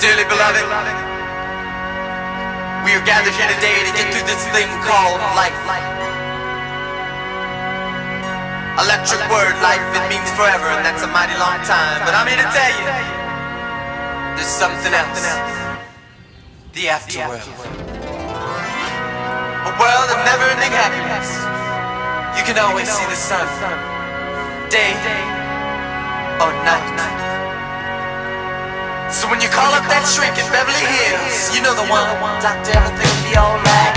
Dearly beloved, we are gathered here today to get through this thing called life. Electric word, life, it means forever, and that's a mighty long time. But I'm here to tell you, there's something else. The afterworld. A world of never-ending happiness. You can always see the sun, day or night. So when you call up that shrink in Beverly Hills, you know the one. Doctor, everything will be alright.